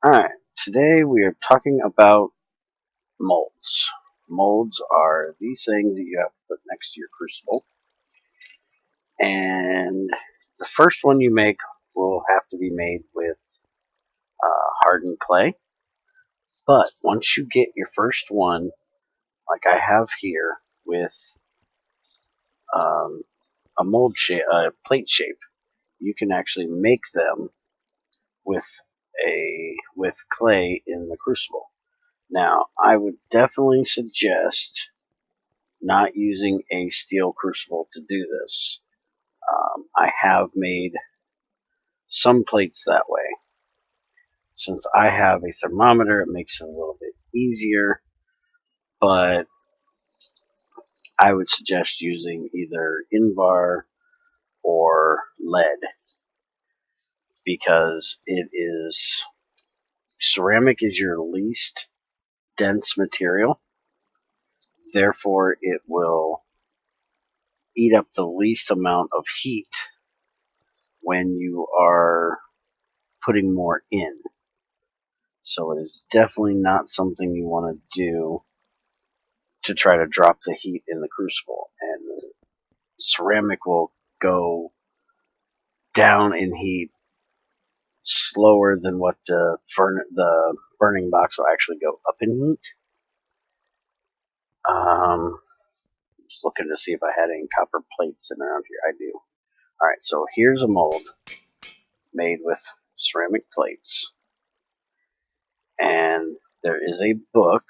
Alright, today we are talking about molds. Molds are these things that you have to put next to your crucible. And the first one you make will have to be made with hardened clay. But once you get your first one, like I have here, with a mold shape, plate shape, you can actually make them with clay in the crucible. Now, I would definitely suggest not using a steel crucible to do this. I have made some plates that way. Since I have a thermometer, it makes it a little bit easier, but I would suggest using either Invar or lead, because ceramic is your least dense material. Therefore, it will eat up the least amount of heat when you are putting more in. So it is definitely not something you want to do to try to drop the heat in the crucible. And the ceramic will go down in heat slower than what the burning box will actually go up in heat. Just looking to see if I had any copper plates in around here. I do. Alright, so here's a mold made with ceramic plates. And there is a book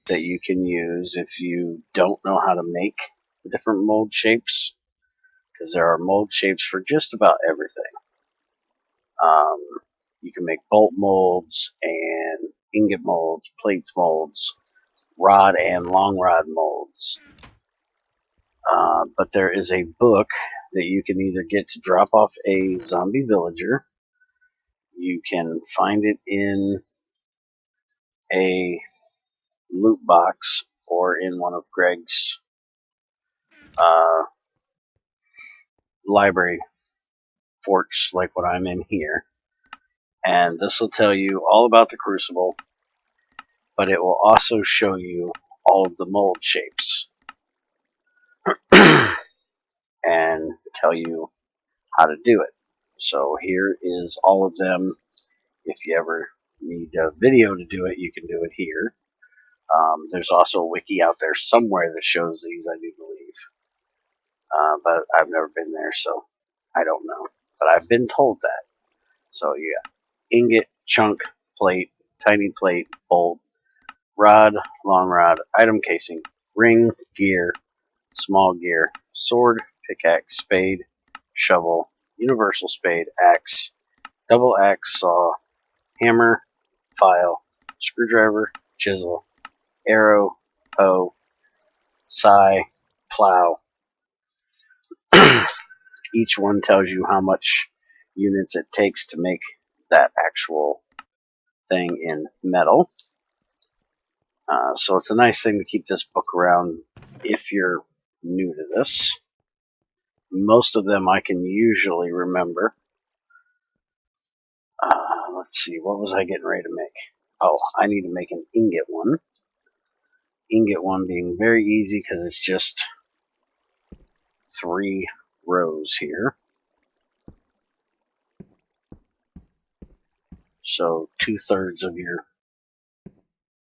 that you can use if you don't know how to make the different mold shapes, because there are mold shapes for just about everything. You can make bolt molds and ingot molds, plates molds, rod and long rod molds. But there is a book that you can either get to drop off a zombie villager. You can find it in a loot box or in one of Greg's library forts, like what I'm in here. And this will tell you all about the crucible, but it will also show you all of the mold shapes and tell you how to do it. So here is all of them. If you ever need a video to do it, you can do it here. There's also a wiki out there somewhere that shows these, I do believe. But I've never been there, so I don't know. But I've been told that. So you got ingot, chunk, plate, tiny plate, bolt, rod, long rod, item casing, ring, gear, small gear, sword, pickaxe, spade, shovel, universal spade, axe, double axe, saw, hammer, file, screwdriver, chisel, arrow, hoe, sigh, plow. Each one tells you how much units it takes to make that actual thing in metal. So it's a nice thing to keep this book around if you're new to this. Most of them I can usually remember. Let's see, what was I getting ready to make? Oh, I need to make an ingot one. Ingot one being very easy because it's just 3 rows here. So 2/3 of your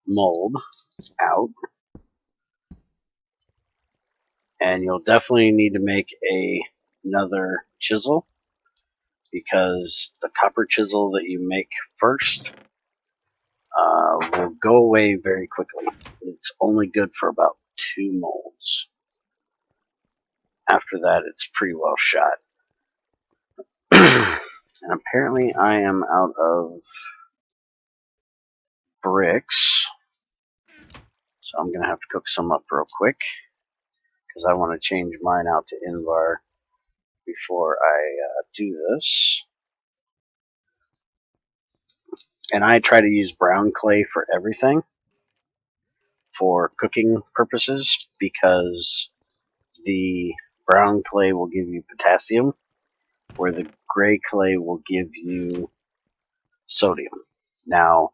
mold out. And you'll definitely need to make another chisel, because the copper chisel that you make first will go away very quickly. It's only good for about 2 molds. After that, it's pretty well shot. And apparently I am out of bricks, so I'm going to have to cook some up real quick, because I want to change mine out to Invar before I do this. And I try to use brown clay for everything for cooking purposes, because the brown clay will give you potassium, where the gray clay will give you sodium. Now,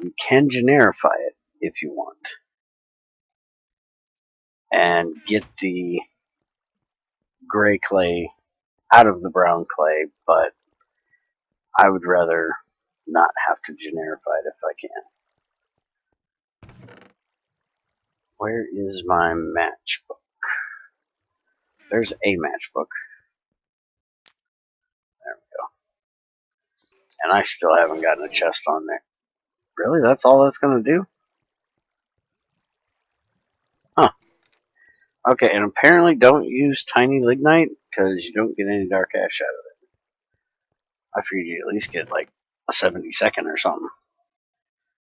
you can generify it if you want and get the gray clay out of the brown clay, but I would rather not have to generify it if I can. Where is my matchbook? There's a matchbook. There we go. And I still haven't gotten a chest on there. Really? That's all that's going to do? Huh. Okay, and apparently don't use tiny lignite because you don't get any dark ash out of it. I figured you'd at least get like a 72nd or something.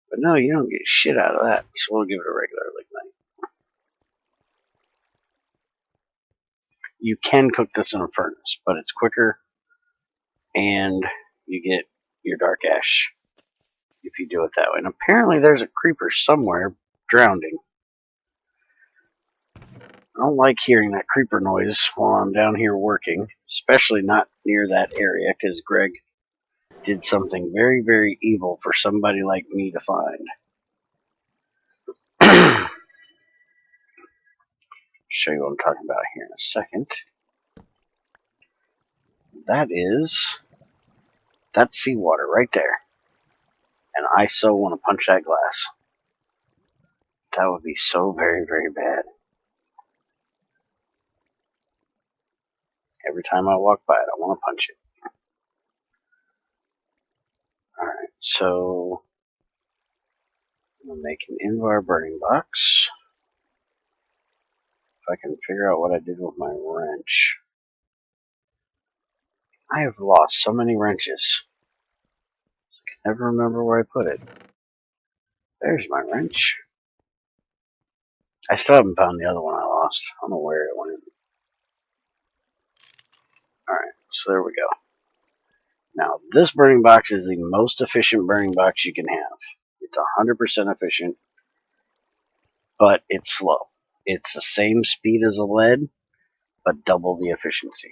But no, you don't get shit out of that. So we'll give it a regular lignite. You can cook this in a furnace, but it's quicker and you get your dark ash if you do it that way. And apparently there's a creeper somewhere drowning. I don't like hearing that creeper noise while I'm down here working, especially not near that area, because Greg did something very, very evil for somebody like me to find. Show you what I'm talking about here in a second. That's seawater right there. And I so want to punch that glass. That would be so very, very bad. Every time I walk by it, I want to punch it. Alright, so I'm going to make an Invar burning box. If I can figure out what I did with my wrench. I have lost so many wrenches. I can never remember where I put it. There's my wrench. I still haven't found the other one I lost. I don't know where it went. Alright, so there we go. Now, this burning box is the most efficient burning box you can have. It's 100% efficient, but it's slow. It's the same speed as a lead, but double the efficiency.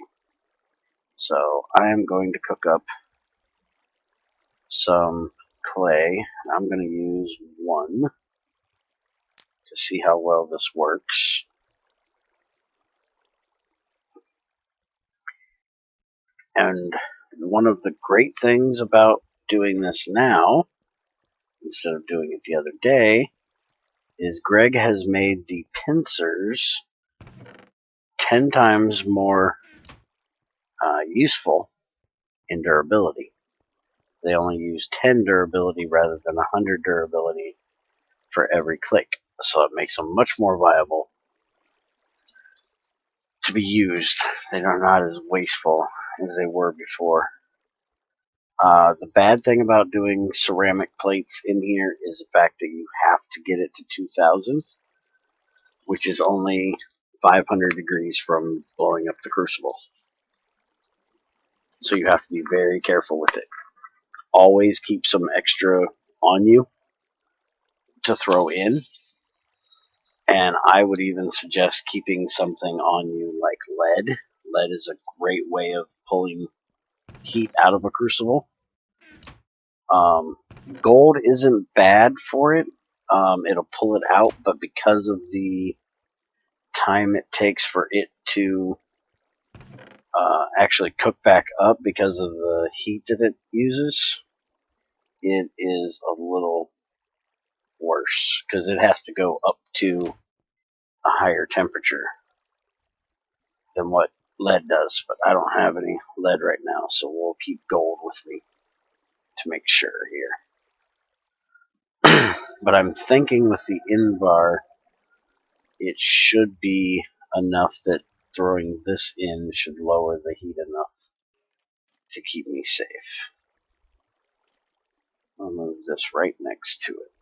So, I am going to cook up some clay. I'm going to use 1 to see how well this works. And one of the great things about doing this now, instead of doing it the other day, is Greg has made the pincers 10 times more useful in durability. They only use 10 durability rather than 100 durability for every click. So it makes them much more viable to be used. They are not as wasteful as they were before. The bad thing about doing ceramic plates in here is the fact that you have to get it to 2000, which is only 500 degrees from blowing up the crucible. So you have to be very careful with it. Always keep some extra on you to throw in. And I would even suggest keeping something on you like lead. Lead is a great way of pulling heat out of a crucible. Gold isn't bad for it. It'll pull it out, but because of the time it takes for it to actually cook back up because of the heat that it uses, it is a little worse because it has to go up to a higher temperature than what lead does. But I don't have any lead right now, so we'll keep gold with me to make sure here. But I'm thinking with the Invar, it should be enough that throwing this in should lower the heat enough to keep me safe. I'll move this right next to it.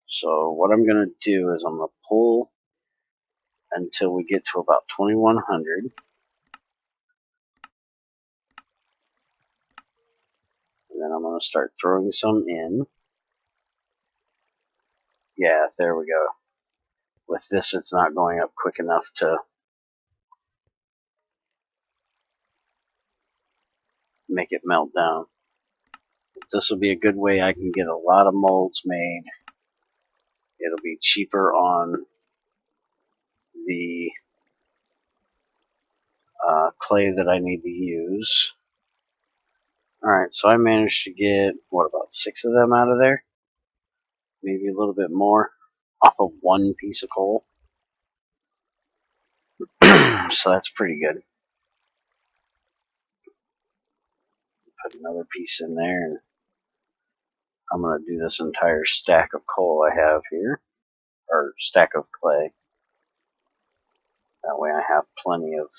So what I'm going to do is I'm going to pull until we get to about 2100. And then I'm going to start throwing some in. Yeah, there we go. With this, it's not going up quick enough to make it melt down. This will be a good way I can get a lot of molds made. It'll be cheaper on the clay that I need to use. Alright, so I managed to get, what, about 6 of them out of there? Maybe a little bit more off of one piece of coal. So that's pretty good. Put another piece in there, and I'm going to do this entire stack of coal I have here, or stack of clay. That way I have plenty of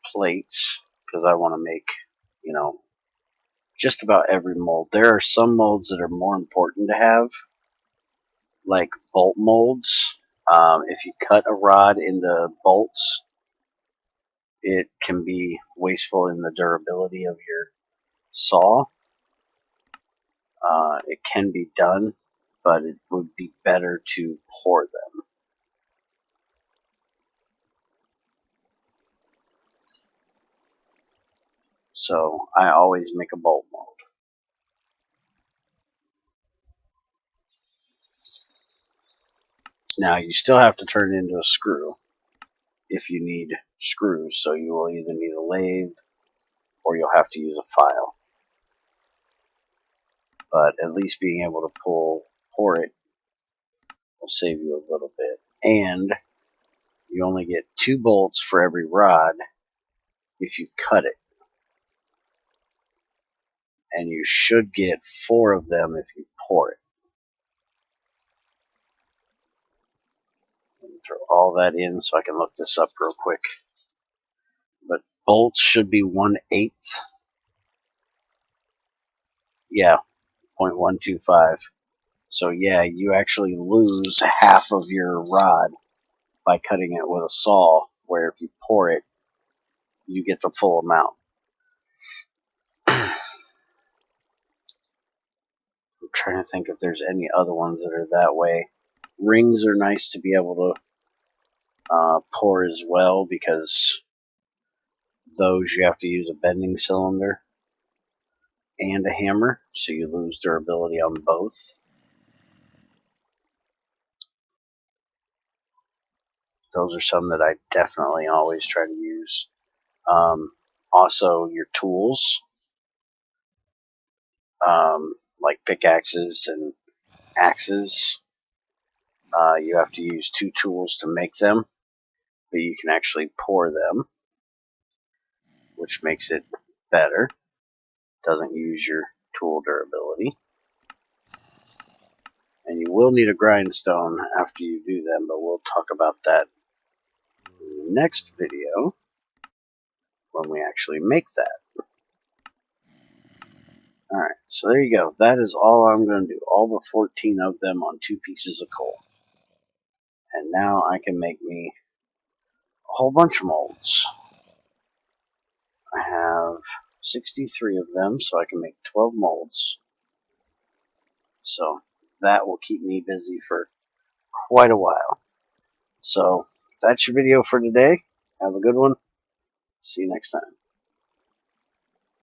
plates, because I want to make, you know, just about every mold. There are some molds that are more important to have, like bolt molds. If you cut a rod into bolts, it can be wasteful in the durability of your saw. It can be done, but it would be better to pour them. So I always make a bolt mold. Now you still have to turn it into a screw if you need screws, so you will either need a lathe or you'll have to use a file. But at least being able to pour it will save you a little bit. And you only get 2 bolts for every rod if you cut it. And you should get 4 of them if you pour it. Throw all that in so I can look this up real quick. But bolts should be 1/8. Yeah, 0.125. So yeah, you actually lose half of your rod by cutting it with a saw, where if you pour it, you get the full amount. I'm trying to think if there's any other ones that are that way. Rings are nice to be able to pour as well, because those you have to use a bending cylinder and a hammer, so you lose durability on both. Those are some that I definitely always try to use. Also, your tools, like pickaxes and axes, you have to use 2 tools to make them, but you can actually pour them, which makes it better. Doesn't use your tool durability. And you will need a grindstone after you do them, but we'll talk about that in the next video when we actually make that. Alright, so there you go. That is all I'm going to do. All but 14 of them on 2 pieces of coal. And now I can make me a whole bunch of molds. I have 63 of them, so I can make 12 molds. So that will keep me busy for quite a while. So that's your video for today. Have a good one. See you next time.